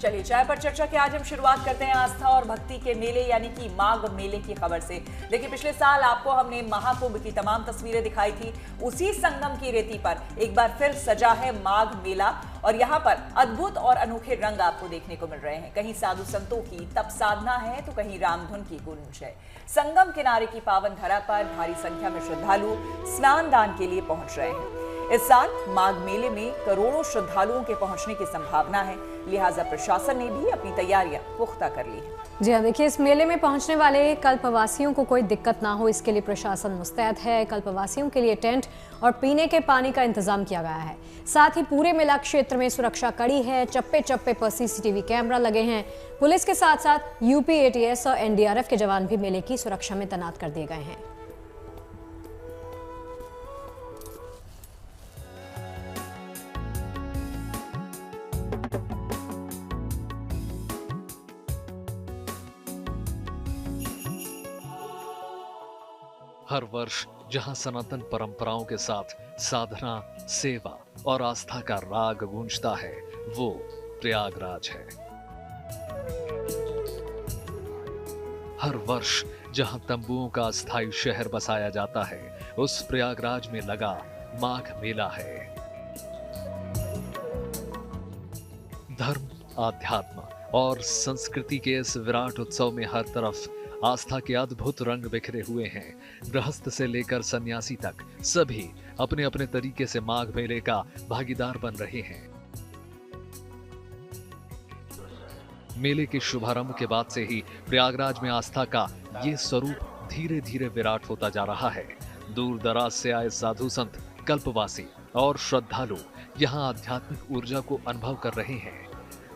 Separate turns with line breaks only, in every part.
चलिए चाय पर चर्चा की आज हम शुरुआत करते हैं आस्था और भक्ति के मेले यानी कि माघ मेले की खबर से। देखिए पिछले साल आपको हमने महाकुंभ की तमाम तस्वीरें दिखाई थी। उसी संगम की रेती पर एक बार फिर सजा है माघ मेला और यहाँ पर अद्भुत और अनोखे रंग आपको देखने को मिल रहे हैं। कहीं साधु संतों की तप साधना है तो कहीं रामधुन की गूंज है। संगम किनारे की पावन धरा पर भारी संख्या में श्रद्धालु स्नान दान के लिए पहुंच रहे हैं। इस साल माघ मेले में करोड़ों श्रद्धालुओं के पहुंचने की संभावना है, लिहाजा प्रशासन ने भी अपनी तैयारियां पुख्ता कर ली है।
जी हाँ, देखिए इस मेले में पहुंचने वाले कल्पवासियों को कोई दिक्कत ना हो, इसके लिए प्रशासन मुस्तैद है। कल्पवासियों के लिए टेंट और पीने के पानी का इंतजाम किया गया है। साथ ही पूरे मेला क्षेत्र में सुरक्षा कड़ी है। चप्पे चप्पे पर सीसीटीवी कैमरा लगे हैं। पुलिस के साथ साथ यूपी एटीएस और एनडीआरएफ के जवान भी मेले की सुरक्षा में तैनात कर दिए गए हैं।
हर वर्ष जहां सनातन परंपराओं के साथ साधना, सेवा और आस्था का राग गूंजता है, वो प्रयागराज है। हर वर्ष जहां तंबुओं का अस्थायी शहर बसाया जाता है, उस प्रयागराज में लगा माघ मेला है। धर्म, आध्यात्म और संस्कृति के इस विराट उत्सव में हर तरफ आस्था के अद्भुत रंग बिखरे हुए हैं। गृहस्थ से लेकर सन्यासी तक सभी अपने अपने तरीके से माघ मेले का भागीदार बन रहे हैं। मेले के शुभारंभ के बाद से ही प्रयागराज में आस्था का ये स्वरूप धीरे धीरे विराट होता जा रहा है। दूर दराज से आए साधु संत, कल्पवासी और श्रद्धालु यहाँ आध्यात्मिक ऊर्जा को अनुभव कर रहे हैं,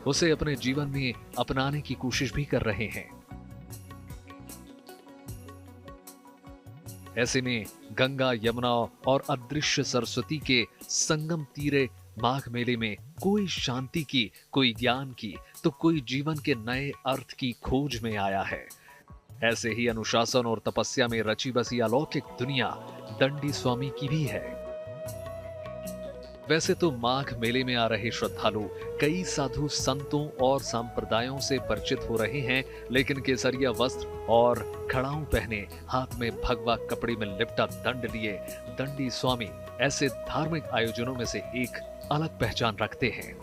उसे अपने जीवन में अपनाने की कोशिश भी कर रहे हैं। ऐसे में गंगा, यमुना और अदृश्य सरस्वती के संगम तीरे माघ मेले में कोई शांति की, कोई ज्ञान की, तो कोई जीवन के नए अर्थ की खोज में आया है। ऐसे ही अनुशासन और तपस्या में रची बसी अलौकिक दुनिया दंडी स्वामी की भी है। वैसे तो माघ मेले में आ रहे श्रद्धालु कई साधु संतों और संप्रदायों से परिचित हो रहे हैं, लेकिन केसरिया वस्त्र और खड़ाऊ पहने, हाथ में भगवा कपड़े में लिपटा दंड लिए दंडी स्वामी ऐसे धार्मिक आयोजनों में से एक अलग पहचान रखते हैं।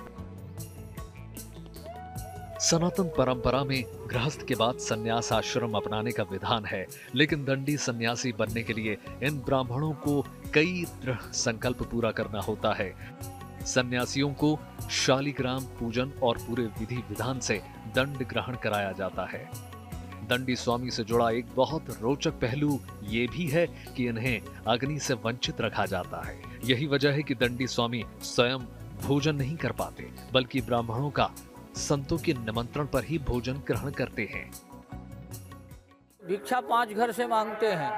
सनातन परंपरा में गृहस्थ के बाद संन्यास आश्रम अपनाने का विधान है, लेकिन दंडी सन्यासी बनने के लिए इन ब्राह्मणों को कई दृढ़ संकल्प पूरा करना होता है। सन्यासियों को शालिग्राम पूजन और पूरे विधि विधान से दंड ग्रहण कराया जाता है। दंडी स्वामी से जुड़ा एक बहुत रोचक पहलू ये भी है कि इन्हें अग्नि से वंचित रखा जाता है। यही वजह है कि दंडी स्वामी स्वयं भोजन नहीं कर पाते, बल्कि ब्राह्मणों का संतों के निमंत्रण पर ही भोजन ग्रहण करते हैं।
भिक्षा 5 घर से मांगते हैं।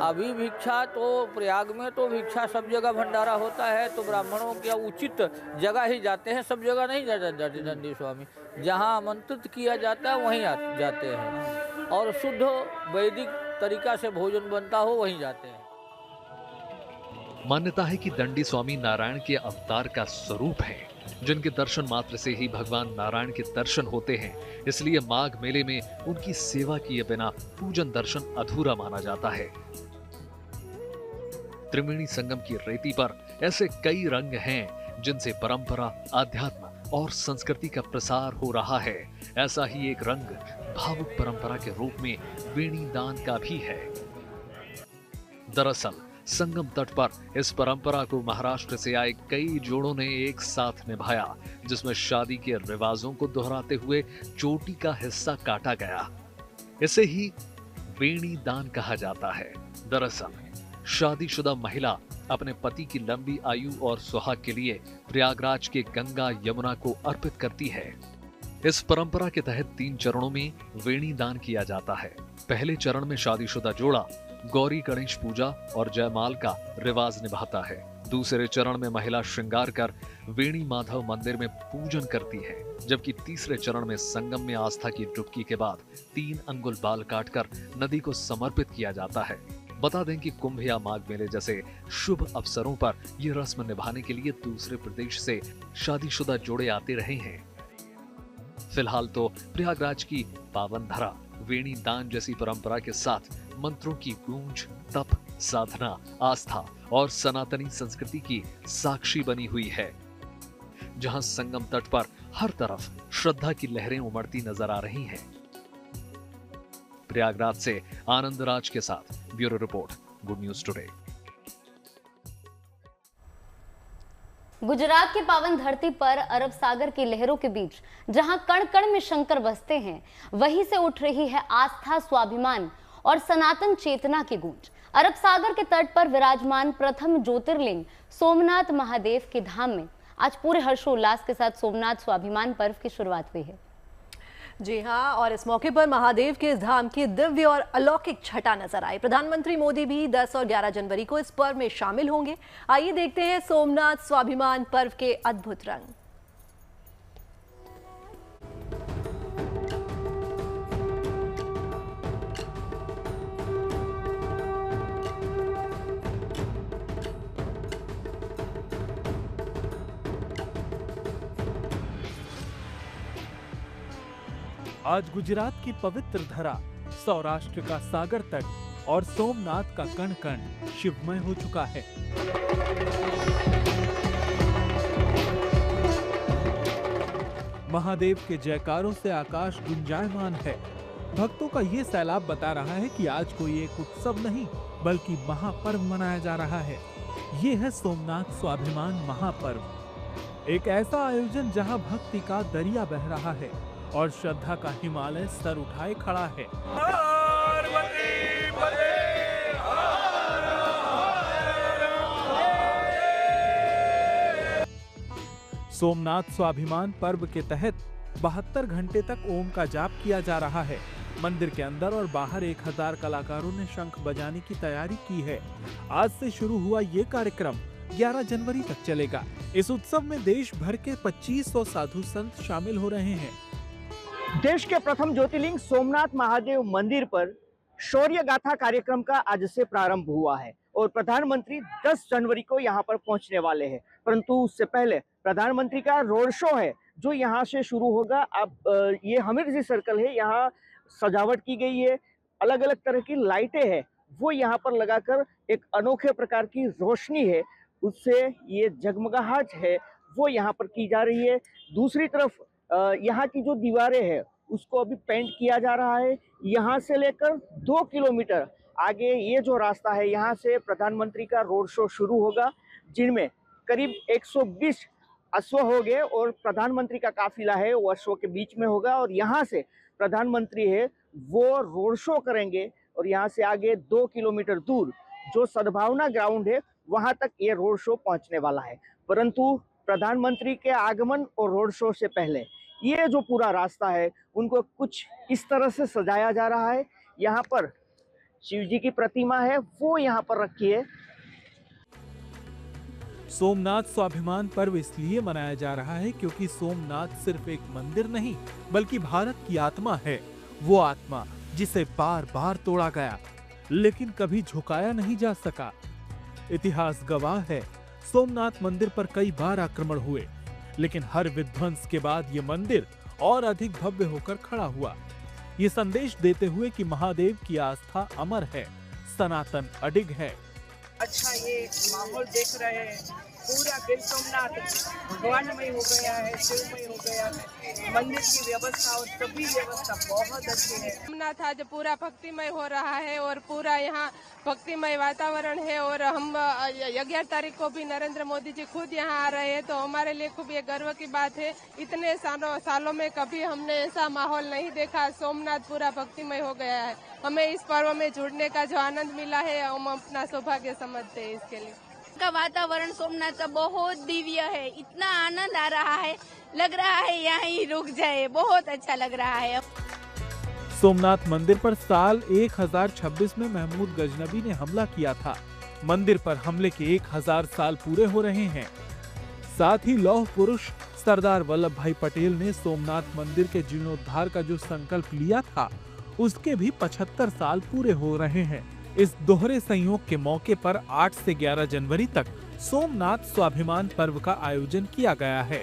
अभी भिक्षा तो प्रयाग में तो भिक्षा सब जगह भंडारा होता है, तो ब्राह्मणों के उचित जगह ही जाते हैं, सब जगह नहीं जाते दंडी स्वामी। जहाँ आमंत्रित किया जाता है वहीं जाते हैं, और शुद्ध वैदिक तरीका से भोजन बनता हो वहीं जाते हैं।
मान्यता है कि दंडी स्वामी नारायण के अवतार का स्वरूप है, जिनके दर्शन मात्र से ही भगवान नारायण के दर्शन होते हैं। इसलिए माघ मेले में उनकी सेवा किए बिना पूजन दर्शन अधूरा माना जाता है। त्रिवेणी संगम की रेती पर ऐसे कई रंग हैं जिनसे परंपरा, अध्यात्म और संस्कृति का प्रसार हो रहा है। ऐसा ही एक रंग भावुक परंपरा के रूप में वेणी दान का भी है। दरअसल संगम तट पर इस परंपरा को महाराष्ट्र से आए कई जोड़ों ने एक साथ निभाया, जिसमें शादी के रिवाजों को दोहराते हुए चोटी का हिस्सा काटा गया। इसे ही वेणी दान कहा जाता है। दरअसल शादीशुदा महिला अपने पति की लंबी आयु और सुहाग के लिए प्रयागराज के गंगा, यमुना को अर्पित करती है। इस परंपरा के तहत 3 चरणों में वेणी दान किया जाता है। पहले चरण में शादीशुदा जोड़ा गौरी गणेश पूजा और जयमाल का रिवाज निभाता है। दूसरे चरण में महिला श्रृंगार कर वेणी माधव मंदिर में पूजन करती है, जबकि तीसरे चरण में संगम में आस्था की डुबकी के बाद 3 अंगुल बाल काटकर नदी को समर्पित किया जाता है। बता दें कि कुंभ या माघ मेले जैसे शुभ अवसरों पर यह रस्म निभाने के लिए दूसरे प्रदेश से शादीशुदा जोड़े आते रहे हैं। फिलहाल तो प्रयागराज की पावन धरा वेणी दान जैसी परंपरा के साथ मंत्रों की गूंज, तप, साधना, आस्था और सनातनी संस्कृति की साक्षी बनी हुई है, जहां संगम तट पर हर तरफ श्रद्धा की लहरें उमड़ती नजर आ रही हैं। प्रयागराज से आनंद राज के साथ bureau report, good news today.
Gujarat की पावन धरती पर अरब सागर की लहरों के बीच जहां कण कण में शंकर बसते हैं, वहीं से उठ रही है आस्था, स्वाभिमान और सनातन चेतना की गूंज। अरब सागर के तट पर विराजमान प्रथम ज्योतिर्लिंग सोमनाथ महादेव के धाम में आज पूरे हर्षोल्लास के साथ सोमनाथ स्वाभिमान पर्व की शुरुआत हुई है।
जी हाँ, और इस मौके पर महादेव के इस धाम की दिव्य और अलौकिक छटा नजर आई। प्रधानमंत्री मोदी भी 10 और 11 जनवरी को इस पर्व में शामिल होंगे। आइए देखते हैं सोमनाथ स्वाभिमान पर्व के अद्भुत रंग।
आज गुजरात की पवित्र धरा, सौराष्ट्र का सागर तट और सोमनाथ का कण कण शिवमय हो चुका है। महादेव के जयकारों से आकाश गुंजायमान है। भक्तों का ये सैलाब बता रहा है कि आज कोई एक उत्सव नहीं बल्कि महापर्व मनाया जा रहा है। ये है सोमनाथ स्वाभिमान महापर्व, एक ऐसा आयोजन जहां भक्ति का दरिया बह रहा है और श्रद्धा का हिमालय सर उठाए खड़ा है। सोमनाथ स्वाभिमान पर्व के तहत 72 घंटे तक ओम का जाप किया जा रहा है। मंदिर के अंदर और बाहर 1000 कलाकारों ने शंख बजाने की तैयारी की है। आज से शुरू हुआ ये कार्यक्रम 11 जनवरी तक चलेगा। इस उत्सव में देश भर के 2500 साधु संत शामिल हो रहे हैं।
देश के प्रथम ज्योतिर्लिंग सोमनाथ महादेव मंदिर पर शौर्य गाथा कार्यक्रम का आज से प्रारंभ हुआ है और प्रधानमंत्री 10 जनवरी को यहां पर पहुंचने वाले हैं। परंतु उससे पहले प्रधानमंत्री का रोड शो है जो यहां से शुरू होगा। अब ये हमीरजी सर्कल है, यहाँ सजावट की गई है, अलग अलग तरह की लाइटें हैं वो यहाँ पर लगाकर एक अनोखे प्रकार की रोशनी है, उससे ये जगमगाहट है वो यहाँ पर की जा रही है। दूसरी तरफ यहाँ की जो दीवारें हैं उसको अभी पेंट किया जा रहा है। यहाँ से लेकर 2 किलोमीटर आगे ये जो रास्ता है, यहाँ से प्रधानमंत्री का रोड शो शुरू होगा, जिनमें करीब 120 अश्व होंगे और प्रधानमंत्री का काफिला है वो अश्व के बीच में होगा और यहाँ से प्रधानमंत्री है वो रोड शो करेंगे और यहाँ से आगे 2 किलोमीटर दूर जो सद्भावना ग्राउंड है वहाँ तक ये रोड शो पहुँचने वाला है। परंतु प्रधानमंत्री के आगमन और रोड शो से पहले ये जो पूरा रास्ता है उनको कुछ इस तरह से सजाया जा रहा है। यहाँ पर शिव जी की प्रतिमा है वो यहाँ पर रखी है।
सोमनाथ स्वाभिमान पर्व इसलिए मनाया जा रहा है क्योंकि सोमनाथ सिर्फ एक मंदिर नहीं बल्कि भारत की आत्मा है। वो आत्मा जिसे बार बार तोड़ा गया लेकिन कभी झुकाया नहीं जा सका। इतिहास गवाह है, सोमनाथ मंदिर पर कई बार आक्रमण हुए लेकिन हर विध्वंस के बाद ये मंदिर और अधिक भव्य होकर खड़ा हुआ, ये संदेश देते हुए कि महादेव की आस्था अमर है, सनातन अडिग है।
अच्छा ये माहौल देख रहे हैं, पूरा गिर सोमनाथ भगवानमय हो गया है, शिवमय हो गया है। मंदिर की व्यवस्था और सभी व्यवस्था बहुत अच्छी है।
सोमनाथ आज पूरा भक्तिमय हो रहा है और पूरा यहाँ भक्तिमय वातावरण है और हम 11 तारीख को भी नरेंद्र मोदी जी खुद यहाँ आ रहे हैं, तो हमारे लिए खूब ये गर्व की बात है। इतने सालों में कभी हमने ऐसा माहौल नहीं देखा। सोमनाथ पूरा भक्तिमय हो गया है। हमें इस पर्व में जुड़ने का जो आनंद मिला है हम अपना सौभाग्य समझते हैं। इसके लिए
का वातावरण सोमनाथ का बहुत दिव्य है, इतना आनंद आ रहा है, लग रहा है यहाँ ही रुक जाए, बहुत अच्छा लग रहा है।
सोमनाथ मंदिर पर साल 1026 में महमूद गजनबी ने हमला किया था। मंदिर पर हमले के 1000 साल पूरे हो रहे हैं। साथ ही लौह पुरुष सरदार वल्लभ भाई पटेल ने सोमनाथ मंदिर के जीर्णोद्धार का जो संकल्प लिया था उसके भी 75 साल पूरे हो रहे हैं। इस दोहरे संयोग के मौके पर 8 से 11 जनवरी तक सोमनाथ स्वाभिमान पर्व का आयोजन किया गया है।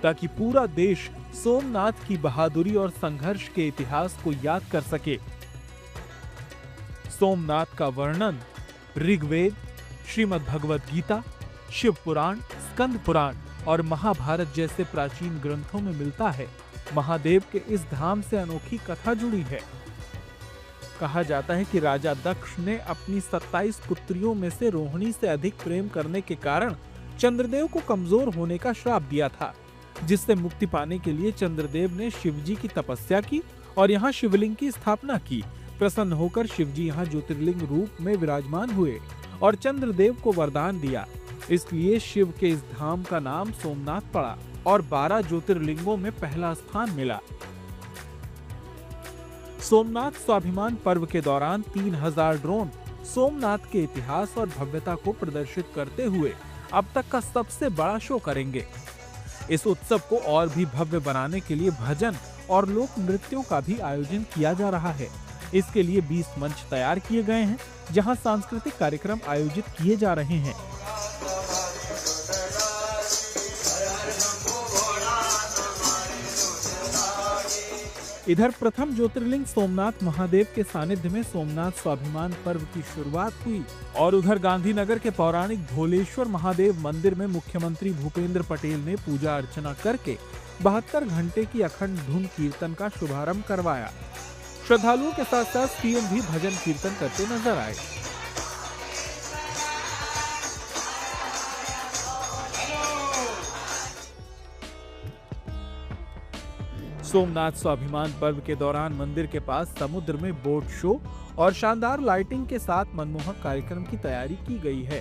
ताकि पूरा देश सोमनाथ की बहादुरी और संघर्ष के इतिहास को याद कर सके। सोमनाथ का वर्णन ऋग्वेद, श्रीमद् भगवत गीता, शिव पुराण, स्कंद पुराण और महाभारत जैसे प्राचीन ग्रंथों में मिलता है। महादेव के इस धाम से अनोखी कथा जुड़ी है। कहा जाता है कि राजा दक्ष ने अपनी 27 पुत्रियों में से रोहिणी से अधिक प्रेम करने के कारण चंद्रदेव को कमजोर होने का श्राप दिया था, जिससे मुक्ति पाने के लिए चंद्रदेव ने शिवजी की तपस्या की और यहाँ शिवलिंग की स्थापना की। प्रसन्न होकर शिवजी यहाँ ज्योतिर्लिंग रूप में विराजमान हुए और चंद्रदेव को वरदान दिया। इसलिए शिव के इस धाम का नाम सोमनाथ पड़ा और 12 ज्योतिर्लिंगों में पहला स्थान मिला। सोमनाथ स्वाभिमान पर्व के दौरान 3000 ड्रोन सोमनाथ के इतिहास और भव्यता को प्रदर्शित करते हुए अब तक का सबसे बड़ा शो करेंगे। इस उत्सव को और भी भव्य बनाने के लिए भजन और लोक नृत्यों का भी आयोजन किया जा रहा है। इसके लिए 20 मंच तैयार किए गए हैं, जहां सांस्कृतिक कार्यक्रम आयोजित किए जा रहे हैं। इधर प्रथम ज्योतिर्लिंग सोमनाथ महादेव के सानिध्य में सोमनाथ स्वाभिमान पर्व की शुरुआत हुई और उधर गांधीनगर के पौराणिक भोलेश्वर महादेव मंदिर में मुख्यमंत्री भूपेंद्र पटेल ने पूजा अर्चना करके 72 घंटे की अखंड धुन कीर्तन का शुभारंभ करवाया। श्रद्धालुओं के साथ साथ सीएम भी भजन कीर्तन करते नजर आए। सोमनाथ स्वाभिमान पर्व के दौरान मंदिर के पास समुद्र में बोट शो और शानदार लाइटिंग के साथ मनमोहक कार्यक्रम की तैयारी की गई है।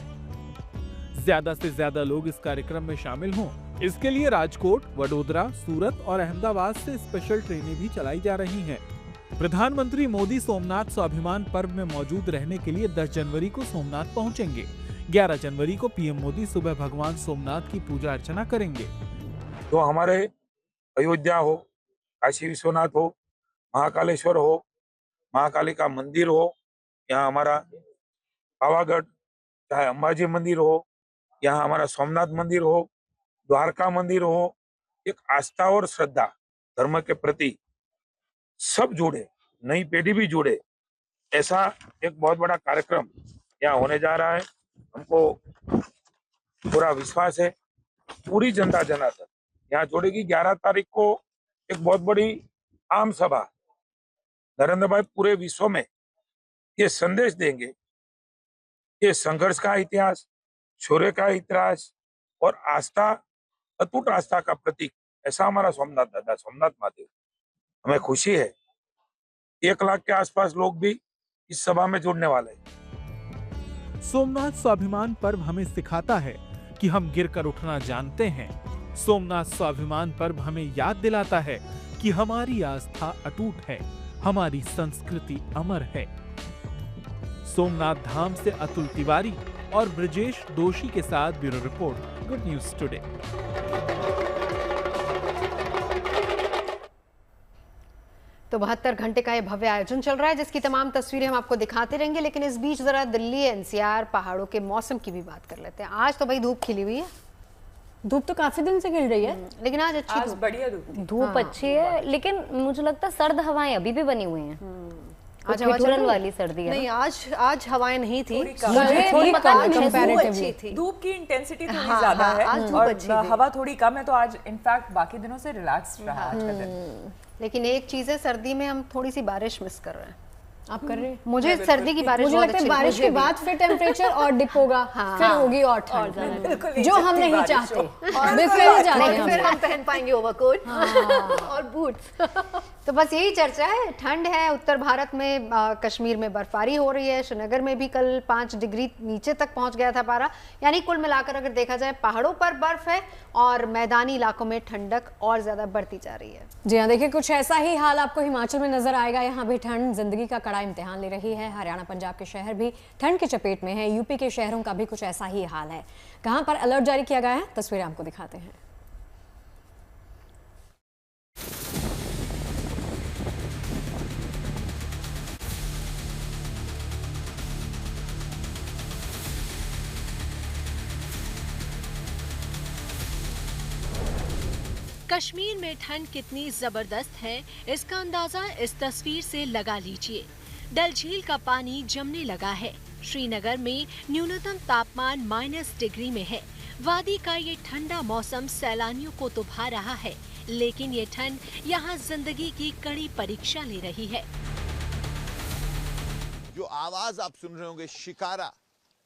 ज्यादा से ज्यादा लोग इस कार्यक्रम में शामिल हों, इसके लिए राजकोट, वडोदरा, सूरत और अहमदाबाद से स्पेशल ट्रेनें भी चलाई जा रही हैं। प्रधानमंत्री मोदी सोमनाथ स्वाभिमान पर्व में मौजूद रहने के लिए 10 जनवरी को सोमनाथ पहुंचेंगे। 11 जनवरी को पीएम मोदी सुबह भगवान सोमनाथ की पूजा अर्चना करेंगे।
तो हमारे अयोध्या हो, काशी विश्वनाथ हो, महाकालेश्वर हो, महाकालिका मंदिर हो, यहाँ हमारा पावागढ़, चाहे अंबाजी मंदिर हो, यहाँ हमारा सोमनाथ मंदिर हो, द्वारका मंदिर हो, एक आस्था और श्रद्धा धर्म के प्रति सब जुड़े, नई पीढ़ी भी जुड़े, ऐसा एक बहुत बड़ा कार्यक्रम यहाँ होने जा रहा है। हमको पूरा विश्वास है पूरी जनता जनार्दन यहाँ जुड़ेगी। 11 तारीख को एक बहुत बड़ी आम सभा नरेंद्र भाई पूरे विश्व में ये संदेश देंगे, ये संघर्ष का इतिहास, शौर्य का इतिहास और आस्था, अटूट आस्था का प्रतीक ऐसा हमारा सोमनाथ दादा सोमनाथ महादेव। हमें खुशी है 1 लाख के आसपास लोग भी इस सभा में जुड़ने वाले हैं।
सोमनाथ स्वाभिमान पर्व हमें सिखाता है कि हम गिरकर उठना जानते हैं। सोमनाथ स्वाभिमान पर्व हमें याद दिलाता है कि हमारी आस्था अटूट है, हमारी संस्कृति अमर है। सोमनाथ धाम से अतुल तिवारी और ब्रजेश दोषी के साथ bureau report, good news today.
तो 72 घंटे का ये भव्य आयोजन चल रहा है, जिसकी तमाम तस्वीरें हम आपको दिखाते रहेंगे। लेकिन इस बीच जरा दिल्ली एनसीआर पहाड़ों के मौसम की भी बात कर लेते हैं। आज तो भाई धूप खिली हुई है, धूप तो काफी दिन से खिल रही है, लेकिन आज अच्छी
आज बढ़िया
धूप अच्छी है। लेकिन मुझे लगता है सर्द हवाएं अभी भी बनी हुई हैं। आज
ठिठुरन
वाली सर्दी है
नहीं, आज हवाएं नहीं थी,
थोड़ी धूप की इंटेंसिटी थोड़ी ज्यादा है और हवा थोड़ी कम है, तो आज इनफैक्ट बाकी दिनों से रिलैक्स रहा आज का दिन।
लेकिन एक चीज है, सर्दी में हम थोड़ी सी बारिश मिस कर रहे हैं। आप कर रहे हैं?
मुझे सर्दी की बारिश
मुझे लगता है बारिश के बाद फिर टेम्परेचर और डिप होगा, फिर होगी और ठंड, जो हम नहीं चाहते।
फिर हम पहन पाएंगे ओवरकोट और बूट्स।
तो बस यही चर्चा है, ठंड है उत्तर भारत में, कश्मीर में बर्फबारी हो रही है, श्रीनगर में भी कल 5 डिग्री नीचे तक पहुंच गया था पारा। यानी कुल मिलाकर अगर देखा जाए पहाड़ों पर बर्फ है और मैदानी इलाकों में ठंडक और ज्यादा बढ़ती जा रही है। जी हाँ, देखिए कुछ ऐसा ही हाल आपको हिमाचल में नजर आएगा। यहाँ भी ठंड जिंदगी का कड़ा इम्तिहान ले रही है। हरियाणा पंजाब के शहर भी ठंड की चपेट में है। यूपी के शहरों का भी कुछ ऐसा ही हाल है। कहां पर अलर्ट जारी किया गया है, तस्वीरें आपको दिखाते हैं।
कश्मीर में ठंड कितनी जबरदस्त है, इसका अंदाजा इस तस्वीर से लगा लीजिए। डल झील का पानी जमने लगा है। श्रीनगर में न्यूनतम तापमान -डिग्री में है। वादी का ये ठंडा मौसम सैलानियों को तो भा रहा है, लेकिन ये ठंड यहाँ जिंदगी की कड़ी परीक्षा ले रही है।
जो आवाज आप सुन रहे होंगे, शिकारा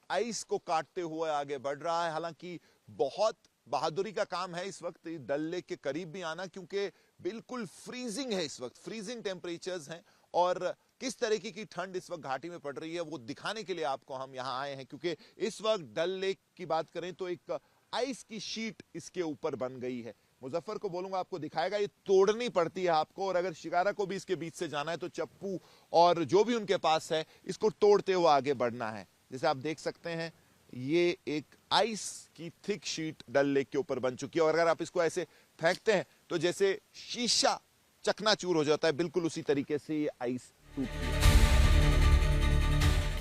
आइस को काटते हुए आगे बढ़ रहा है। हालांकि बहुत बहादुरी का काम है इस वक्त डल लेक के करीब भी आना, क्योंकि बिल्कुल फ्रीजिंग है इस वक्त, फ्रीजिंग टेम्परेचर्स हैं। और किस तरीके की ठंड इस वक्त घाटी में पड़ रही है वो दिखाने के लिए आपको हम यहाँ आए हैं, क्योंकि इस वक्त डल लेक की बात करें तो एक आइस की शीट इसके ऊपर बन गई है। मुजफ्फर को बोलूंगा आपको दिखाएगा, ये तोड़नी पड़ती है आपको, और अगर शिकारा को भी इसके बीच से जाना है तो चप्पू और जो भी उनके पास है इसको तोड़ते हुए आगे बढ़ना है। जैसे आप देख सकते हैं ये एक आइस की थिक शीट डल लेक के ऊपर बन चुकी है, और अगर आप इसको ऐसे फेंकते हैं तो जैसे शीशा चकनाचूर हो जाता है, बिल्कुल उसी तरीके से ये आइस टूटती है।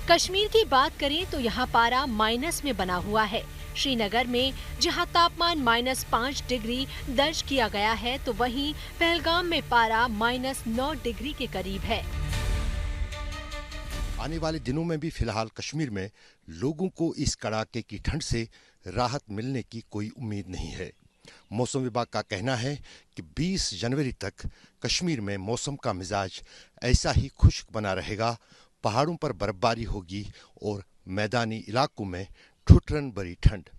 कश्मीर की बात करें तो यहाँ पारा माइनस में बना हुआ है। श्रीनगर में जहाँ तापमान -5 डिग्री दर्ज किया गया है, तो वहीं पहलगाम में पारा -9 डिग्री के करीब है।
आने वाले दिनों में भी फिलहाल कश्मीर में लोगों को इस कड़ाके की ठंड से राहत मिलने की कोई उम्मीद नहीं है। मौसम विभाग का कहना है कि 20 जनवरी तक कश्मीर में मौसम का मिजाज ऐसा ही खुश्क बना रहेगा। पहाड़ों पर बर्फबारी होगी और मैदानी इलाकों में ठुठरन भरी ठंड।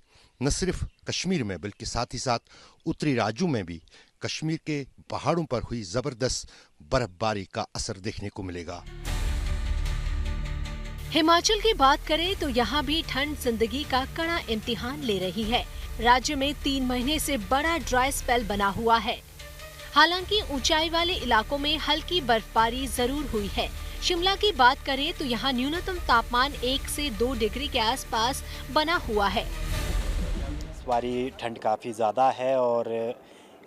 न सिर्फ कश्मीर में बल्कि साथ ही साथ उत्तरी राज्यों में भी कश्मीर के पहाड़ों पर हुई जबरदस्त बर्फबारी का असर देखने को मिलेगा।
हिमाचल की बात करें तो यहाँ भी ठंड जिंदगी का कड़ा इम्तिहान ले रही है। राज्य में 3 महीने से बड़ा ड्राई स्पेल बना हुआ है। हालांकि ऊंचाई वाले इलाकों में हल्की बर्फबारी जरूर हुई है। शिमला की बात करें तो यहाँ न्यूनतम तापमान 1 से 2 डिग्री के आसपास बना हुआ है।
इस बारी ठंड काफ़ी ज़्यादा है और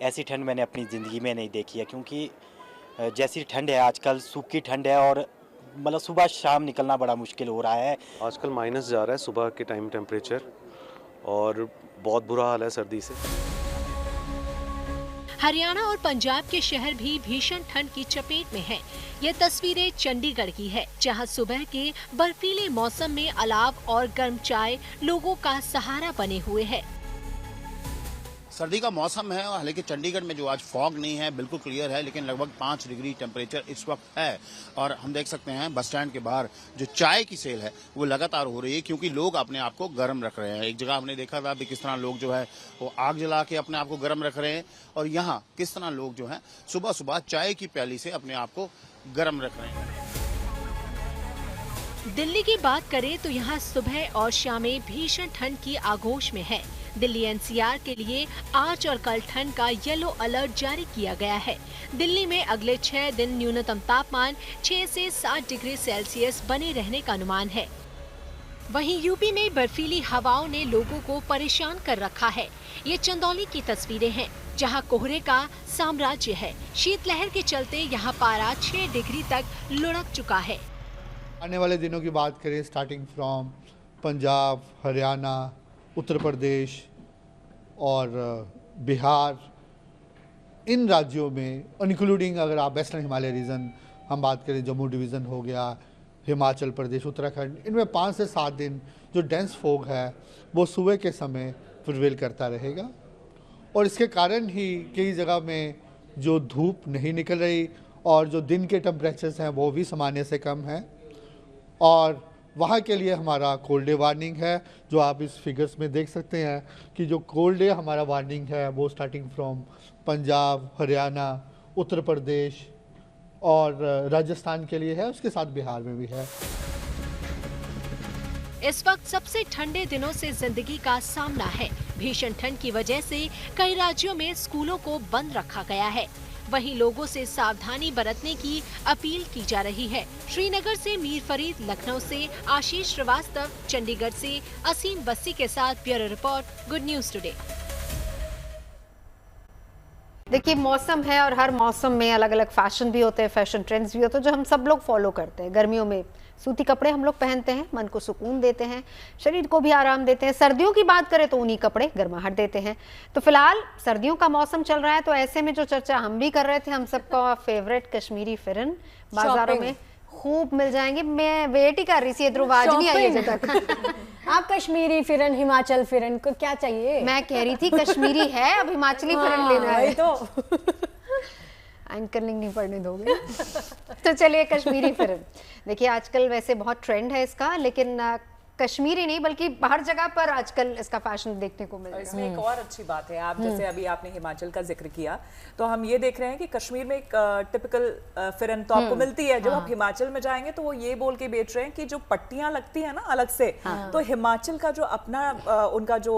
ऐसी ठंड मैंने अपनी ज़िंदगी में नहीं देखी है, क्योंकि जैसी ठंड है आजकल, सूखी ठंड है और मतलब सुबह शाम निकलना बड़ा मुश्किल हो रहा है।
आजकल माइनस जा रहा है सुबह के टाइम टेम्परेचर, और बहुत बुरा हाल है सर्दी से।
हरियाणा और पंजाब के शहर भी भीषण ठंड की चपेट में हैं। ये तस्वीरें चंडीगढ़ की है, जहां सुबह के बर्फीले मौसम में अलाव और गर्म चाय लोगों का सहारा बने हुए है।
सर्दी का मौसम है, और हालांकि चंडीगढ़ में जो आज फॉग नहीं है, बिल्कुल क्लियर है, लेकिन लगभग 5 डिग्री टेम्परेचर इस वक्त है। और हम देख सकते हैं बस स्टैंड के बाहर जो चाय की सेल है वो लगातार हो रही है, क्योंकि लोग अपने आप को गर्म रख रहे हैं। एक जगह हमने देखा था कि किस तरह लोग जो है वो आग जला के अपने आप को गर्म रख रहे हैं, और यहाँ किस तरह लोग जो है सुबह सुबह चाय की प्याली से अपने आप को गर्म रख रहे हैं।
दिल्ली की बात करें तो यहाँ सुबह और शामें भीषण ठंड की आगोश में है। दिल्ली एनसीआर के लिए आज और कल ठंड का येलो अलर्ट जारी किया गया है। दिल्ली में अगले 6 दिन न्यूनतम तापमान 6 से 7 डिग्री सेल्सियस बने रहने का अनुमान है। वहीं यूपी में बर्फीली हवाओं ने लोगों को परेशान कर रखा है। ये चंदौली की तस्वीरें हैं, जहां कोहरे का साम्राज्य है। शीतलहर के चलते यहां पारा 6 डिग्री तक लुढ़क चुका है।
आने वाले दिनों की बात करें, स्टार्टिंग फ्रॉम पंजाब, हरियाणा, उत्तर प्रदेश और बिहार, इन राज्यों में इंक्लूडिंग अगर आप वेस्टर्न हिमालय रीजन हम बात करें, जम्मू डिवीज़न हो गया, हिमाचल प्रदेश, उत्तराखंड, इनमें 5 से 7 दिन जो डेंस फोग है वो सुबह के समय प्रिवेल करता रहेगा। और इसके कारण ही कई जगह में जो धूप नहीं निकल रही और जो दिन के टेम्परेचर्स हैं वो भी सामान्य से कम हैं। और वहाँ के लिए हमारा कोल्ड डे वार्निंग है, जो आप इस फिगर्स में देख सकते हैं कि जो कोल्ड डे हमारा वार्निंग है वो स्टार्टिंग फ्रॉम पंजाब, हरियाणा, उत्तर प्रदेश और राजस्थान के लिए है, उसके साथ बिहार में भी है।
इस वक्त सबसे ठंडे दिनों से जिंदगी का सामना है। भीषण ठंड की वजह से कई राज्यों में स्कूलों को बंद रखा गया है। वहीं लोगों से सावधानी बरतने की अपील की जा रही है। श्रीनगर से मीर फरीद, लखनऊ से आशीष श्रीवास्तव, चंडीगढ़ से असीम बस्सी के साथ bureau report, good news today.
देखिए मौसम है और हर मौसम में अलग अलग फैशन भी होते हैं, फैशन ट्रेंड्स भी होते हैं जो हम सब लोग फॉलो करते हैं। गर्मियों में सूती कपड़े हम लोग पहनते हैं, मन को सुकून देते हैं, शरीर को भी आराम देते हैं। सर्दियों की बात करें तो ऊनी कपड़े गर्माहट देते हैं। तो फिलहाल सर्दियों का मौसम चल रहा है, तो ऐसे में जो चर्चा हम भी कर रहे थे, हम सबका फेवरेट कश्मीरी फिरन बाजारों में खूब मिल जाएंगे। मैं वेट ही कर रही थी, ध्रुव आज नहीं आई अभी तक।
आप कश्मीरी फिरन, हिमाचल फिरन को क्या चाहिए?
मैं कह रही थी कश्मीरी है, अब हिमाचली फिरन लेना है
तो
एंकरिंग नहीं पढ़ने दोगे। तो चलिए कश्मीरी फिरन देखिए, आजकल वैसे बहुत ट्रेंड है इसका, लेकिन कश्मीरी नहीं बल्कि हर जगह पर आजकल इसका फैशन देखने को मिल रहा है।
इसमें एक और अच्छी बात है, आप जैसे अभी आपने हिमाचल का जिक्र किया, तो हम ये देख रहे हैं कि कश्मीर में एक टिपिकल फिरन तो आपको मिलती है। जब आप हिमाचल में जाएंगे तो वो ये बोल के बेच रहे हैं कि जो पट्टियां लगती है ना अलग से, तो हिमाचल का जो अपना उनका जो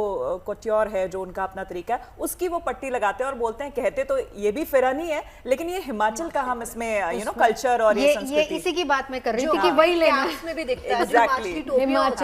कोट्योर है, जो उनका अपना तरीका है, उसकी वो पट्टी लगाते हैं और बोलते हैं, कहते तो ये भी फिरन ही है लेकिन ये हिमाचल का हम इसमें कल्चर और ये संस्कृति,
इसी की बात मैं कर रही थी कि वही लेना
उसमें भी दिखता है। एग्जैक्टली,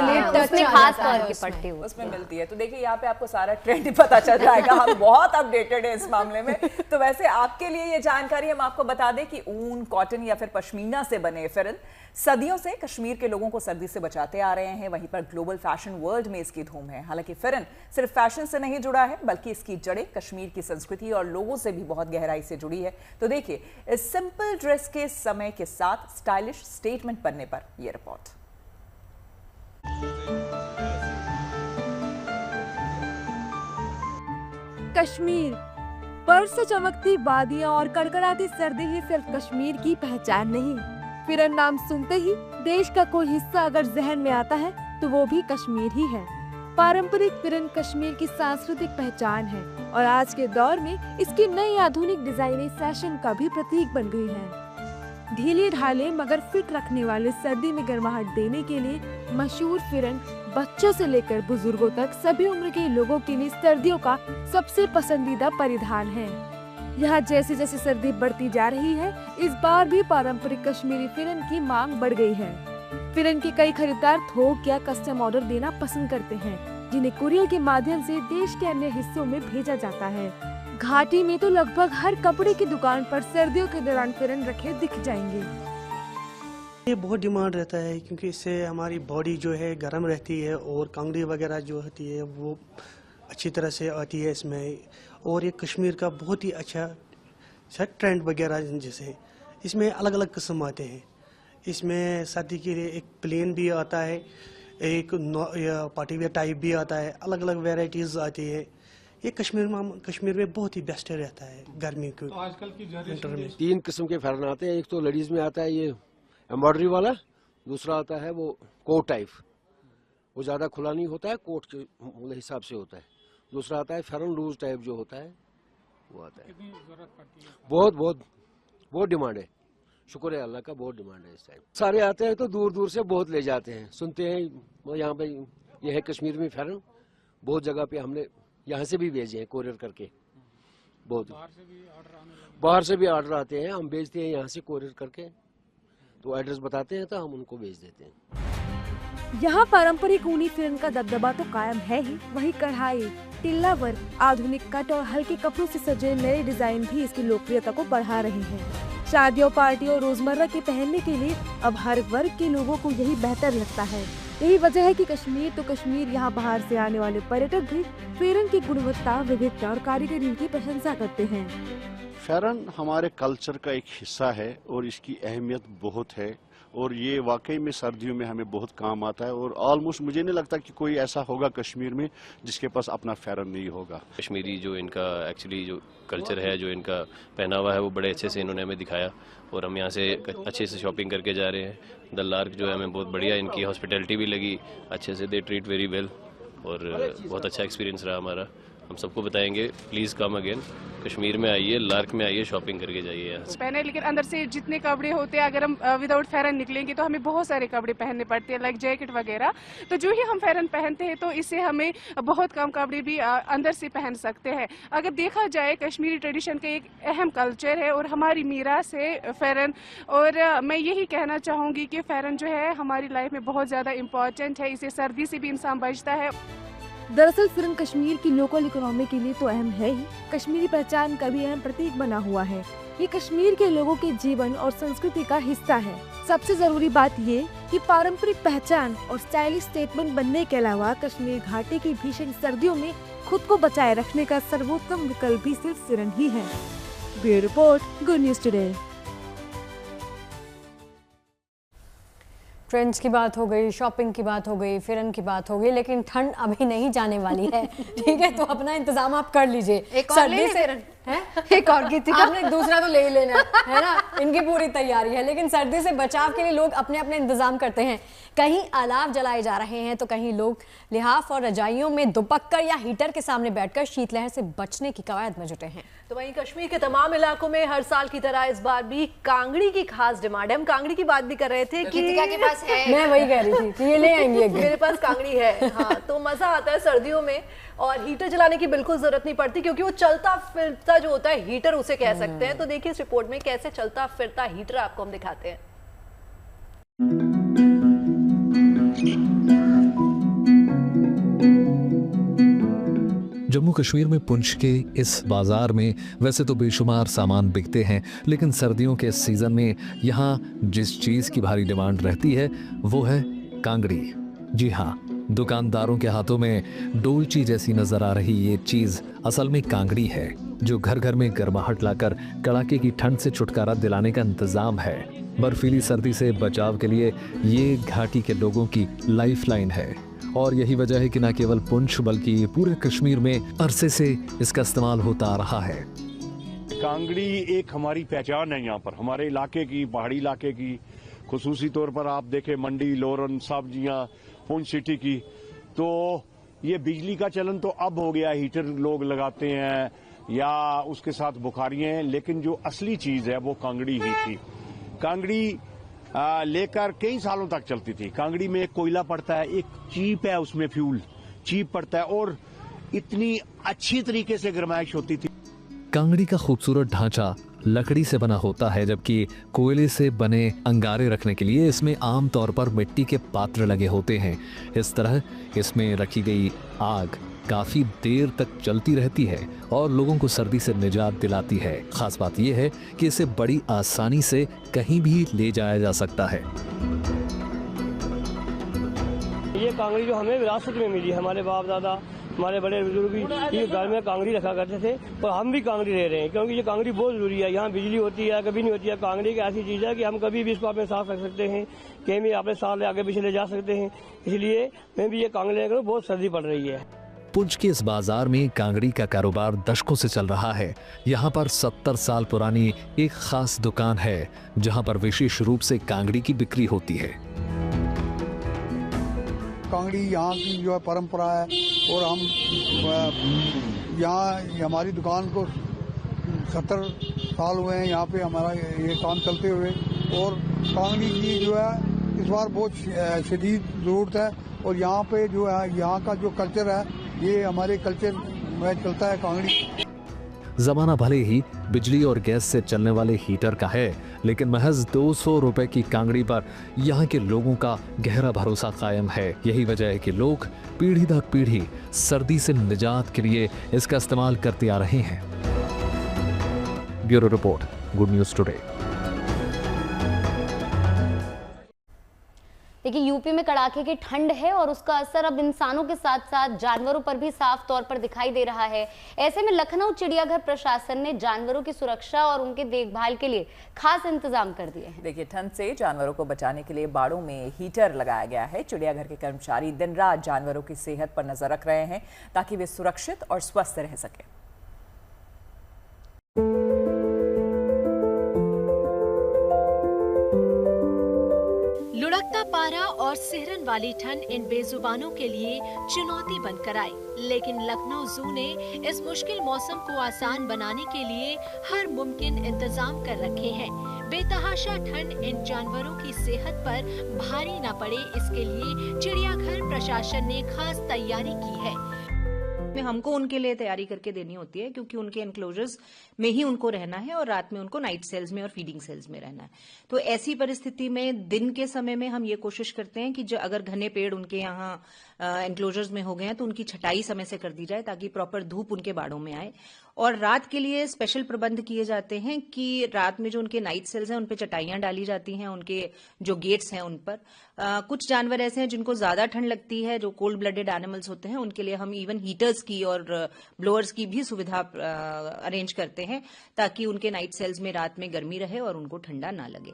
उसमें खास तौर की पट्टी
उसमें मिलती है। तो देखिए यहाँ पे आपको सारा ट्रेंड पता चल जाएगा, हम बहुत अपडेटेड हैं इस मामले में। तो वैसे आपके लिए ये जानकारी हम आपको बता दें कि ऊन, कॉटन या फिर पश्मीना से बने फिरन सदियों से कश्मीर के लोगों को सर्दी से बचाते आ रहे हैं। वहीं पर ग्लोबल फैशन वर्ल्ड में इसकी धूम है। हालांकि फिरन सिर्फ फैशन से नहीं जुड़ा है, बल्कि इसकी जड़ें कश्मीर की संस्कृति और लोगों से भी बहुत गहराई से जुड़ी है। तो देखिए इस सिंपल ड्रेस के समय के साथ स्टाइलिश स्टेटमेंट बनने पर यह रिपोर्ट।
कश्मीर, बर्फ से चमकती वादियां और कड़कड़ाती सर्दी ही सिर्फ कश्मीर की पहचान नहीं। फिरन नाम सुनते ही देश का कोई हिस्सा अगर जहन में आता है तो वो भी कश्मीर ही है। पारंपरिक फिरन कश्मीर की सांस्कृतिक पहचान है और आज के दौर में इसकी नई आधुनिक डिजाइनें फैशन का भी प्रतीक बन गई है। ढीले ढाले मगर फिट रखने वाले सर्दी में गर्माहट देने के लिए मशहूर फिरन बच्चों से लेकर बुजुर्गों तक सभी उम्र के लोगों के लिए सर्दियों का सबसे पसंदीदा परिधान है। यहाँ जैसे जैसे सर्दी बढ़ती जा रही है, इस बार भी पारंपरिक कश्मीरी फिरन की मांग बढ़ गई है। फिरन के कई खरीदार थोक या कस्टम ऑर्डर देना पसंद करते हैं, जिन्हें कुरियर के माध्यम से देश के अन्य हिस्सों में भेजा जाता है। घाटी में तो लगभग हर कपड़े की दुकान पर सर्दियों के दौरान फिरन रखे दिख जाएंगे।
ये बहुत डिमांड रहता है क्योंकि इससे हमारी बॉडी जो है गर्म रहती है और कांगड़ी वगैरह जो होती है वो अच्छी तरह से आती है इसमें। और ये कश्मीर का बहुत ही अच्छा ट्रेंड वगैरह जैसे इसमें अलग अलग किस्म आते हैं। इसमें सर्दी के लिए एक प्लेन भी आता है, एक पार्टी वेयर टाइप भी आता है, अलग अलग वेराइटीज आती है। ये कश्मीर में बहुत ही बेस्ट रहता है गर्मी को।
तो आजकल की
विंटर में
3 किस्म के फैरन आते हैं। एक तो लेडीज में आता है ये एम्ब्रॉयडरी वाला, दूसरा आता है वो कोट टाइप, वो ज्यादा खुला नहीं होता है, कोट के हिसाब से होता है। दूसरा आता है फेरन लूज टाइप जो होता है वो आता है। कितनी जरूरत पड़ती है? बहुत डिमांड है, शुक्र है अल्लाह का, बहुत डिमांड है इस टाइम। सारे आते हैं तो दूर दूर से बहुत ले जाते हैं, सुनते हैं यहाँ पे ये है कश्मीर में फेरन, बहुत जगह पे हमने यहाँ से भी भेजे हैं कोरियर करके। बहुत बाहर से भी ऑर्डर आते हैं, हम भेजते हैं यहाँ से कोरियर करके, तो एड्रेस बताते हैं तो हम उनको भेज देते हैं।
यहाँ पारंपरिक ऊनी फिरन का दबदबा तो कायम है ही, वही कढ़ाई, टिल्ला वर्क, आधुनिक कट और हल्के कपड़ों से सजे नए डिजाइन भी इसकी लोकप्रियता को बढ़ा रहे हैं। शादियों, पार्टियों और रोजमर्रा के पहनने के लिए अब हर वर्ग के लोगों को यही बेहतर लगता है। यही वजह है कि कश्मीर यहाँ बाहर से आने वाले पर्यटक भी फिरन की गुणवत्ता, विविधता और कारीगरी की प्रशंसा करते हैं।
फेरन हमारे कल्चर का एक हिस्सा है और इसकी अहमियत बहुत है और ये वाकई में सर्दियों में हमें बहुत काम आता है। और ऑलमोस्ट मुझे नहीं लगता कि कोई ऐसा होगा कश्मीर में जिसके पास अपना फेरन नहीं होगा।
कश्मीरी जो इनका एक्चुअली जो कल्चर है, जो इनका पहनावा है, वो बड़े अच्छे से इन्होंने हमें दिखाया और हम यहाँ से अच्छे से शॉपिंग करके जा रहे हैं। द लार्क जो है हमें बहुत बढ़िया, इनकी हॉस्पिटैलिटी भी लगी अच्छे से, दे ट्रीट वेरी वेल और बहुत अच्छा एक्सपीरियंस रहा हमारा। हम सबको बताएंगे प्लीज़ कम अगेन, कश्मीर में आइए, लार्क में आइए, शॉपिंग करके जाइए यहाँ से।
पहने लेकिन अंदर से जितने कपड़े होते हैं, अगर हम विदाउट फेरन निकलेंगे तो हमें बहुत सारे कपड़े पहनने पड़ते हैं, लाइक जैकेट वगैरह। तो जो ही हम फेरन पहनते हैं तो इससे हमें बहुत कम कपड़े भी अंदर से पहन सकते हैं। अगर देखा जाए कश्मीरी ट्रेडिशन का एक अहम कल्चर है और हमारी मीरास है फेरन। और मैं यही कहना चाहूँगी कि फेरन जो है हमारी लाइफ में बहुत ज़्यादा इम्पोर्टेंट है, इसे सर्दी से भी इंसान बचता है।
दरअसल फिरन कश्मीर की लोकल इकोनॉमी के लिए तो अहम है ही, कश्मीरी पहचान का भी अहम प्रतीक बना हुआ है। ये कश्मीर के लोगों के जीवन और संस्कृति का हिस्सा है। सबसे जरूरी बात ये कि पारंपरिक पहचान और स्टाइलिश स्टेटमेंट बनने के अलावा कश्मीर घाटी की भीषण सर्दियों में खुद को बचाए रखने का सर्वोत्तम विकल्प भी सिर्फ फिरन ही है। Bureau report, good news today.
Trends की बात हो गई, शॉपिंग की बात हो गई, फिरन की बात हो गई, लेकिन ठंड अभी नहीं जाने वाली है। ठीक है, तो अपना इंतजाम आप कर लीजिए।
एक और ले फिरन है? एक और की
आपने दूसरा तो ले ही लेना है ना, इनकी पूरी तैयारी है। लेकिन सर्दी से बचाव के लिए लोग अपने अपने इंतजाम करते हैं। कहीं अलाव जलाए जा रहे हैं तो कहीं लोग लिहाफ और रजाइयों में दुपक्कर या हीटर के सामने बैठकर शीतलहर से बचने की कवायद में जुटे हैं।
तो वहीं कश्मीर के तमाम इलाकों में हर साल की तरह इस बार भी कांगड़ी की खास डिमांड है। हम कांगड़ी की बात भी कर रहे थे कि
के पास है।
मैं वही कह रही थी कि ये ले आएंगे।
मेरे पास कांगड़ी है। हाँ, तो मजा आता है सर्दियों में और हीटर जलाने की बिल्कुल जरूरत नहीं पड़ती क्योंकि वो चलता फिरता जो होता है हीटर उसे कह सकते हैं। तो देखिए इस रिपोर्ट में कैसे चलता फिरता हीटर आपको हम दिखाते हैं।
जम्मू कश्मीर में पुंछ के इस बाजार में वैसे तो बेशुमार सामान बिकते हैं, लेकिन सर्दियों के इस सीजन में यहाँ जिस चीज की भारी डिमांड रहती है वो है कांगड़ी। जी हाँ, दुकानदारों के हाथों में डोलची जैसी नजर आ रही ये चीज असल में कांगड़ी है, जो घर घर में गर्माहट लाकर कड़ाके की ठंड से छुटकारा दिलाने का इंतजाम है। बर्फीली सर्दी से बचाव के लिए ये घाटी के लोगों की लाइफलाइन है और यही वजह है कि न केवल पुंछ बल्कि पूरे कश्मीर में अरसे से इसका इस्तेमाल होता आ रहा है।
कांगड़ी एक हमारी पहचान है यहाँ पर, हमारे इलाके की, पहाड़ी इलाके की। खुसूसी तौर पर आप देखें मंडी, लोरन, सब्जियाँ, पुंछ सिटी की, तो ये बिजली का चलन तो अब हो गया, हीटर लोग लगाते हैं या उसके साथ बुखारियाँ हैं, लेकिन जो असली चीज है वो कांगड़ी ही थी। कांगड़ी लेकर कई सालों तक चलती थी। कांगड़ी में एक कोयला पड़ता है, एक चीप है, उसमें फ्यूल चीप पड़ता है और इतनी अच्छी तरीके से गर्माइश होती थी।
कांगड़ी का खूबसूरत ढांचा लकड़ी से बना होता है, जबकि कोयले से बने अंगारे रखने के लिए इसमें आमतौर पर मिट्टी के पात्र लगे होते हैं। इस तरह इसमें रखी गई आग काफी देर तक चलती रहती है और लोगों को सर्दी से निजात दिलाती है। खास बात यह है कि इसे बड़ी आसानी से कहीं भी ले जाया जा सकता है।
ये कांगड़ी जो हमें विरासत में मिली, हमारे बाप दादा, हमारे बड़े बुजुर्ग भी ये घर में कांगड़ी रखा करते थे और हम भी कांगड़ी ले रहे हैं क्योंकि ये कांगड़ी बहुत जरूरी है। यहाँ बिजली होती है, कभी नहीं होती है। कांगड़ी एक ऐसी चीज है कि हम कभी भी इसको अपने साथ रख सकते हैं, कहीं भी अपने साथ आगे पीछे ले जा सकते हैं। इसलिए मैं भी ये कांगड़ी लेकर बहुत सर्दी पड़ रही है।
पुंछ के इस बाजार में कांगड़ी का कारोबार दशकों से चल रहा है। यहाँ पर 70 साल पुरानी एक खास दुकान है जहाँ पर विशेष रूप से कांगड़ी की बिक्री होती है।
कांगड़ी यहाँ की जो है परंपरा है और हम यहाँ हमारी दुकान को 70 साल हुए हैं यहाँ पे हमारा ये काम चलते हुए, और कांगड़ी की जो है इस बार बहुत शदीद ज़रूरत है। और यहाँ पे जो है यहाँ का जो कल्चर है ये हमारे कल्चर में चलता है कांगड़ी।
जमाना भले ही बिजली और गैस से चलने वाले हीटर का है, लेकिन महज 200 रुपए की कांगड़ी पर यहाँ के लोगों का गहरा भरोसा कायम है। यही वजह है कि लोग पीढ़ी दर पीढ़ी सर्दी से निजात के लिए इसका इस्तेमाल करते आ रहे हैं। Bureau report, good news today.
देखिए यूपी में कड़ाके की ठंड है और उसका असर अब इंसानों के साथ साथ जानवरों पर भी साफ तौर पर दिखाई दे रहा है। ऐसे में लखनऊ चिड़ियाघर प्रशासन ने जानवरों की सुरक्षा और उनके देखभाल के लिए खास इंतजाम कर दिए हैं।
देखिए, ठंड से जानवरों को बचाने के लिए बाड़ों में हीटर लगाया गया है। चिड़ियाघर के कर्मचारी दिन रात जानवरों की सेहत पर नजर रख रहे हैं ताकि वे सुरक्षित और स्वस्थ रह सकें।
लुढ़कता पारा और सिहरन वाली ठंड इन बेजुबानों के लिए चुनौती बनकर आई, लेकिन लखनऊ जू ने इस मुश्किल मौसम को आसान बनाने के लिए हर मुमकिन इंतजाम कर रखे हैं। बेतहाशा ठंड इन जानवरों की सेहत पर भारी न पड़े, इसके लिए चिड़ियाघर प्रशासन ने खास तैयारी की है।
में हमको उनके लिए तैयारी करके देनी होती है, क्योंकि उनके एनक्लोजर्स में ही उनको रहना है और रात में उनको नाइट सेल्स में और फीडिंग सेल्स में रहना है। तो ऐसी परिस्थिति में दिन के समय में हम ये कोशिश करते हैं कि जो अगर घने पेड़ उनके यहाँ एनक्लोजर्स में हो गए हैं तो उनकी छटाई समय से कर दी जाए, ताकि प्रॉपर धूप उनके बाड़ों में आए। और रात के लिए स्पेशल प्रबंध किए जाते हैं कि रात में जो उनके नाइट सेल्स हैं उन पे चटाइयां डाली जाती हैं, उनके जो गेट्स हैं उन पर। कुछ जानवर ऐसे हैं जिनको ज्यादा ठंड लगती है, जो कोल्ड ब्लडेड एनिमल्स होते हैं, उनके लिए हम इवन हीटर्स की और ब्लोअर्स की भी सुविधा अरेंज करते हैं, ताकि उनके नाइट सेल्स में रात में गर्मी रहे और उनको ठंडा ना लगे।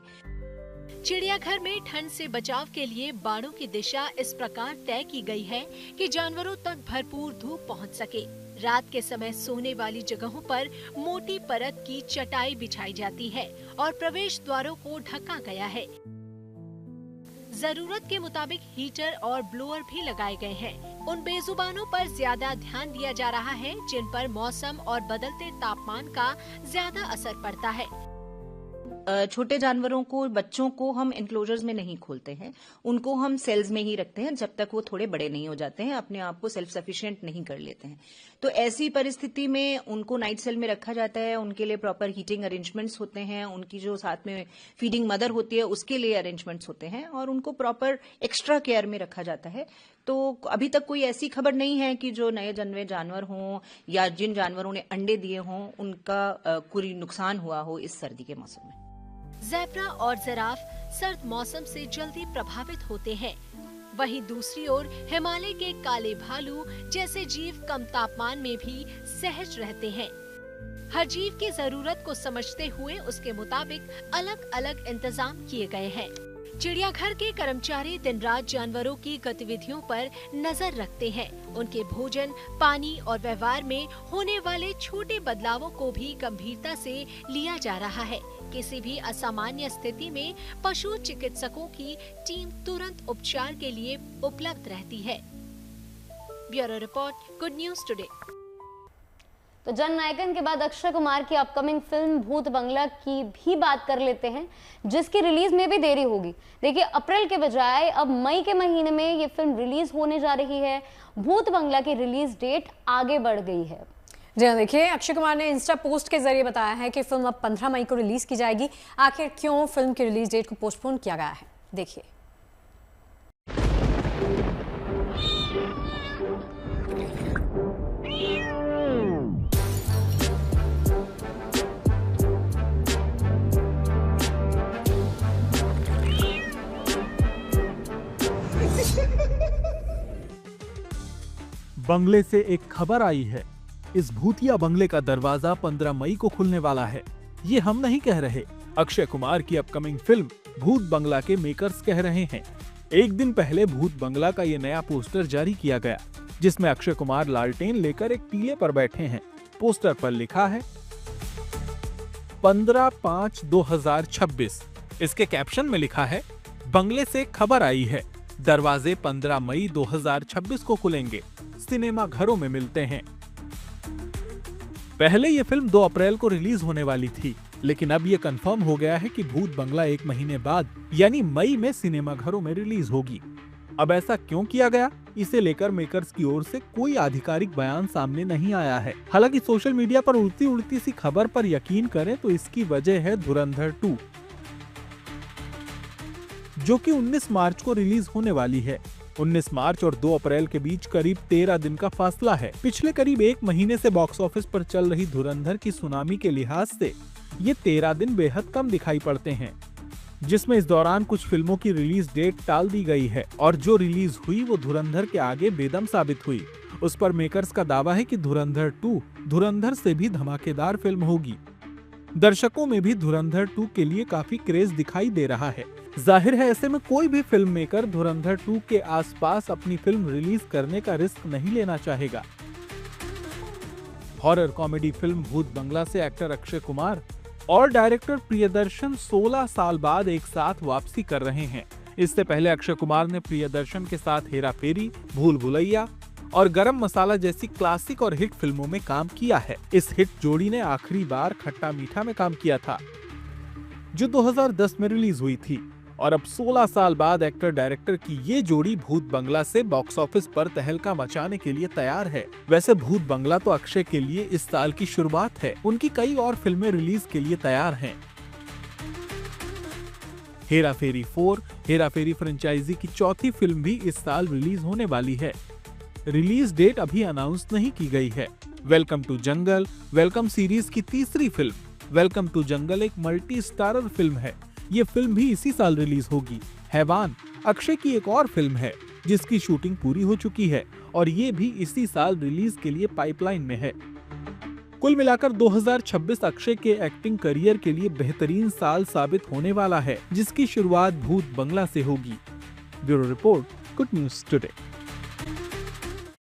चिड़ियाघर में ठंड से बचाव के लिए बाड़ों की दिशा इस प्रकार तय की गई है कि जानवरों तक भरपूर धूप पहुंच सके। रात के समय सोने वाली जगहों पर मोटी परत की चटाई बिछाई जाती है और प्रवेश द्वारों को ढका गया है। जरूरत के मुताबिक हीटर और ब्लोअर भी लगाए गए हैं। उन बेजुबानों पर ज्यादा ध्यान दिया जा रहा है जिन पर मौसम और बदलते तापमान का ज्यादा असर पड़ता है।
छोटे जानवरों को, बच्चों को हम एनक्लोजर्स में नहीं खोलते हैं, उनको हम सेल्स में ही रखते हैं जब तक वो थोड़े बड़े नहीं हो जाते हैं, अपने आप को सेल्फ सफिशिएंट नहीं कर लेते हैं। तो ऐसी परिस्थिति में उनको नाइट सेल में रखा जाता है, उनके लिए प्रॉपर हीटिंग अरेंजमेंट्स होते हैं, उनकी जो साथ में फीडिंग मदर होती है उसके लिए अरेंजमेंट्स होते हैं और उनको प्रॉपर एक्स्ट्रा केयर में रखा जाता है। तो अभी तक कोई ऐसी खबर नहीं है कि जो नए जन्मे जानवर हों या जिन जानवरों ने अंडे दिए हों उनका कोई नुकसान हुआ हो इस सर्दी के मौसम में।
ज़ेब्रा और जिराफ सर्द मौसम से जल्दी प्रभावित होते हैं। वहीं दूसरी ओर हिमालय के काले भालू जैसे जीव कम तापमान में भी सहज रहते हैं। हर जीव की जरूरत को समझते हुए उसके मुताबिक अलग अलग इंतजाम किए गए हैं। चिड़ियाघर के कर्मचारी दिन रात जानवरों की गतिविधियों पर नजर रखते हैं। उनके भोजन, पानी और व्यवहार में होने वाले छोटे बदलावों को भी गंभीरता से लिया जा रहा है। किसी भी असामान्य स्थिति में पशु चिकित्सकों की टीम तुरंत उपचार के लिए उपलब्ध रहती है। Bureau report, good news today.
तो जननायकन के बाद अक्षय कुमार की अपकमिंग फिल्म भूत बंगला की भी बात कर लेते हैं, जिसकी रिलीज में भी देरी होगी। देखिए, अप्रैल के बजाय अब मई के महीने में ये फिल्म रिलीज होने जा रही है। भूत बंगला की रिलीज डेट आगे बढ़ गई है।
जी हाँ, देखिए, अक्षय कुमार ने इंस्टा पोस्ट के जरिए बताया है कि फिल्म अब 15 मई को रिलीज की जाएगी। आखिर क्यों फिल्म की रिलीज डेट को पोस्टपोन किया गया है, देखिए।
बंगले से एक खबर आई है। इस भूतिया बंगले का दरवाजा 15 मई को खुलने वाला है। ये हम नहीं कह रहे, अक्षय कुमार की अपकमिंग फिल्म भूत बंगला के मेकर्स कह रहे हैं। एक दिन पहले भूत बंगला का ये नया पोस्टर जारी किया गया, जिसमें अक्षय कुमार लालटेन लेकर एक टीले पर बैठे हैं। पोस्टर पर लिखा है 15/5/2026। इसके कैप्शन में लिखा है, बंगले से खबर आई है, दरवाजे 15 मई 2026 को खुलेंगे, सिनेमा घरों में मिलते हैं। पहले ये फिल्म 2 अप्रैल को रिलीज होने वाली थी, लेकिन अब ये कंफर्म हो गया है कि भूत बंगला 1 महीने बाद यानी मई में सिनेमा घरों में रिलीज होगी। अब ऐसा क्यों किया गया, इसे लेकर मेकर्स की ओर से कोई आधिकारिक बयान सामने नहीं आया है। हालांकि सोशल मीडिया पर उड़ती उड़ती सी खबर पर यकीन करें तो इसकी वजह है धुरंधर 2, जो कि 19 मार्च को रिलीज होने वाली है। 19 मार्च और 2 अप्रैल के बीच करीब 13 दिन का फासला है। पिछले करीब 1 महीने से बॉक्स ऑफिस पर चल रही धुरंधर की सुनामी के लिहाज से ये 13 दिन बेहद कम दिखाई पड़ते हैं, जिसमें इस दौरान कुछ फिल्मों की रिलीज डेट टाल दी गई है और जो रिलीज हुई वो धुरंधर के आगे बेदम साबित हुई। उस पर मेकर्स का दावा है कि धुरंधर 2 धुरंधर से भी धमाकेदार फिल्म होगी। दर्शकों में भी धुरंधर 2 के लिए काफी क्रेज दिखाई दे रहा है। जाहिर है, ऐसे में कोई भी फिल्म मेकर धुरंधर 2 के आसपास अपनी फिल्म रिलीज करने का रिस्क नहीं लेना चाहेगा। हॉरर कॉमेडी फिल्म भूत बंगला से एक्टर अक्षय कुमार और डायरेक्टर प्रियदर्शन 16 साल बाद एक साथ वापसी कर रहे हैं। इससे पहले अक्षय कुमार ने प्रियदर्शन के साथ हेरा फेरी, भूल भुलैया और गरम मसाला जैसी क्लासिक और हिट फिल्मों में काम किया है। इस हिट जोड़ी ने आखिरी बार खट्टा मीठा में काम किया था, जो 2010 में रिलीज हुई थी और अब 16 साल बाद एक्टर डायरेक्टर की ये जोड़ी भूत बंगला से बॉक्स ऑफिस पर तहलका मचाने के लिए तैयार है। वैसे भूत बंगला तो अक्षय के लिए इस साल की शुरुआत है, उनकी कई और फिल्में रिलीज के लिए तैयार हैं। हेरा फेरी 4 हेरा फेरी फ्रेंचाइजी की चौथी फिल्म भी इस साल रिलीज होने वाली है। रिलीज डेट अभी अनाउंस नहीं की गई है। Welcome to jungle welcome series की तीसरी फिल्म वेलकम टू जंगल एक मल्टी स्टारर फिल्म है। ये फिल्म भी इसी साल रिलीज होगी। हैवान अक्षय की एक और फिल्म है जिसकी शूटिंग पूरी हो चुकी है और ये भी इसी साल रिलीज के लिए पाइपलाइन में है। कुल मिलाकर 2026 अक्षय के एक्टिंग करियर के लिए बेहतरीन साल साबित होने वाला है, जिसकी शुरुआत भूत बंगला से होगी। Bureau report, good news today.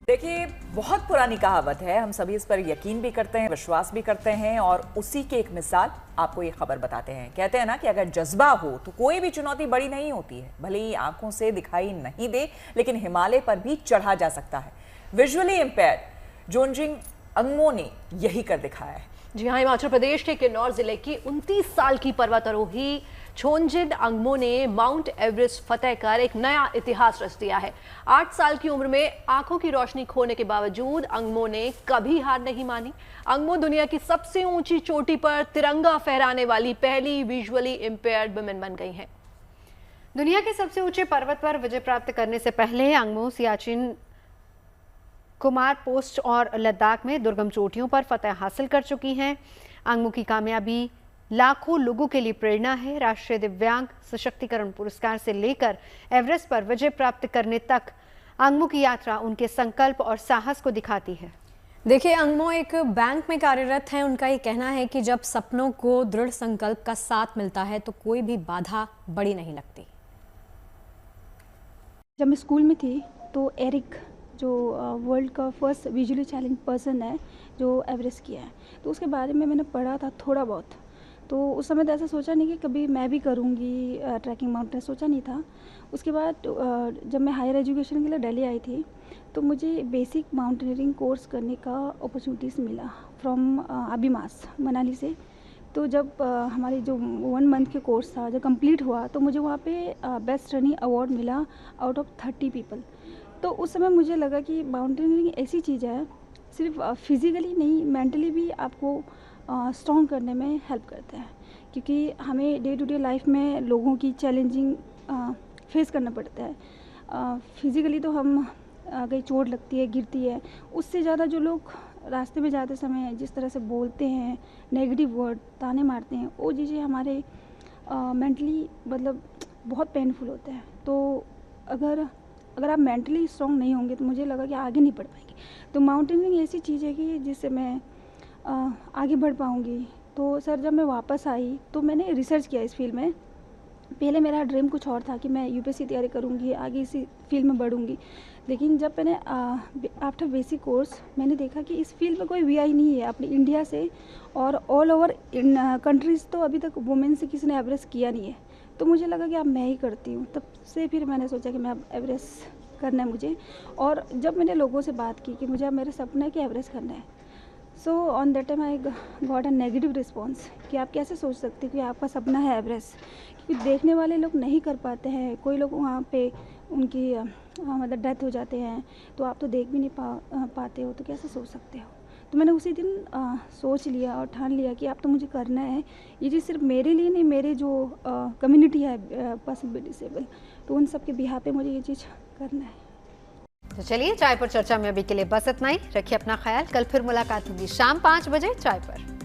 देखिए, बहुत पुरानी कहावत है, हम सभी इस पर यकीन भी करते हैं, विश्वास भी करते हैं और उसी की एक मिसाल आपको ये खबर बताते हैं। कहते हैं ना कि अगर जज्बा हो तो कोई भी चुनौती बड़ी नहीं होती है, भले ही आंखों से दिखाई नहीं दे, लेकिन हिमालय पर भी चढ़ा जा सकता है। विजुअली इंपेयर्ड जोनजिंग अंगमो ने यही कर दिखाया है।
जी हाँ, हिमाचल प्रदेश के किन्नौर जिले की 29 साल की पर्वतारोही छोंजिन अंगमो ने माउंट एवरेस्ट फतेह कर एक नया इतिहास रच दिया है। 8 साल की उम्र में आंखों की रोशनी खोने के बावजूद अंगमो ने कभी हार नहीं मानी। अंगमो दुनिया की सबसे ऊंची चोटी पर तिरंगा फहराने वाली पहली विजुअली इंपेयर्ड वुमेन बन गई हैं।
दुनिया के सबसे ऊंचे पर्वत पर विजय प्राप्त करने से पहले अंगमो सियाचिन, कुमार पोस्ट और लद्दाख में दुर्गम चोटियों पर फतह हासिल कर चुकी हैं। अंगमो की कामयाबी लाखों लोगों के लिए प्रेरणा है। राष्ट्रीय दिव्यांग सशक्तिकरण पुरस्कार से लेकर एवरेस्ट पर विजय प्राप्त करने तक अंगमो की यात्रा उनके संकल्प और साहस को दिखाती है।
देखिए, अंगमो एक बैंक में कार्यरत हैं। उनका ये कहना है कि जब सपनों को दृढ़ संकल्प का साथ मिलता है तो कोई भी बाधा बड़ी नहीं लगती।
जब मैं स्कूल में थी तो एरिक जो वर्ल्ड का फर्स्ट विजुअली चैलेंज पर्सन है जो एवरेस्ट किया है, तो उसके बारे में मैंने पढ़ा था थोड़ा बहुत। तो उस समय तो ऐसा सोचा नहीं कि कभी मैं भी करूँगी ट्रैकिंग माउंटेन, सोचा नहीं था। उसके बाद जब मैं हायर एजुकेशन के लिए दिल्ली आई थी तो मुझे बेसिक माउंटेनियरिंग कोर्स करने का अपॉर्चुनिटीज़ मिला फ्रॉम अभिमास मनाली से। तो जब हमारी जो 1 मंथ के कोर्स था जब कंप्लीट हुआ तो मुझे वहाँ पे बेस्ट रनिंग अवार्ड मिला आउट ऑफ 30 पीपल। तो उस समय मुझे लगा कि माउंटेनियरिंग ऐसी चीज़ है, सिर्फ फिज़िकली नहीं मेंटली भी आपको स्ट्रॉन्ग करने में हेल्प करता है, क्योंकि हमें डे टू डे लाइफ में लोगों की चैलेंजिंग फेस करना पड़ता है। फिज़िकली तो हम कहीं चोट लगती है, गिरती है, उससे ज़्यादा जो लोग रास्ते में जाते समय जिस तरह से बोलते हैं, नेगेटिव वर्ड ताने मारते हैं, वो चीज़ें हमारे मेंटली मतलब बहुत पेनफुल होता है। तो अगर आप मेंटली स्ट्रॉन्ग नहीं होंगे तो मुझे लगा कि आगे नहीं बढ़ पाएंगे। तो माउंटेनियरिंग ऐसी चीज़ है कि जिससे मैं आगे बढ़ पाऊंगी। तो सर जब मैं वापस आई तो मैंने रिसर्च किया इस फील्ड में। पहले मेरा ड्रीम कुछ और था कि मैं यूपीएससी तैयारी करूंगी, आगे इसी फील्ड में बढ़ूंगी। लेकिन जब मैंने आफ्टर बेसिक कोर्स मैंने देखा कि इस फील्ड में कोई वीआई नहीं है अपने इंडिया से, और ऑल ओवर इन कंट्रीज़ तो अभी तक वुमेन से किसी ने एवरेस्ट किया नहीं है। तो मुझे लगा कि अब मैं ही करती हूँ। तब से फिर मैंने सोचा कि मैं अब एवरेस्ट करना है मुझे। और जब मैंने लोगों से बात की कि मुझे अब मेरा सपना है कि एवरेस्ट करना है, so on that time I got a negative response कि आप कैसे सोच सकते हैं कि आपका सपना है एवरेस्ट, क्योंकि देखने वाले लोग नहीं कर पाते हैं। कोई लोग वहाँ पे उनकी मतलब डेथ हो जाते हैं, तो आप तो देख भी नहीं पाते हो, तो कैसे सोच सकते हो। तो मैंने उसी दिन सोच लिया और ठान लिया कि अब तो मुझे करना है। ये चीज़ सिर्फ मेरे लिए नहीं, मेरे जो कम्युनिटी है पर्सन विद डिसेबल, तो उन सब के बिहाफ पे मुझे ये चीज़ करना है।
तो चलिए, चाय पर चर्चा में अभी के लिए बस इतना ही। रखिए अपना ख्याल। कल फिर मुलाकात होगी शाम 5 बजे चाय पर।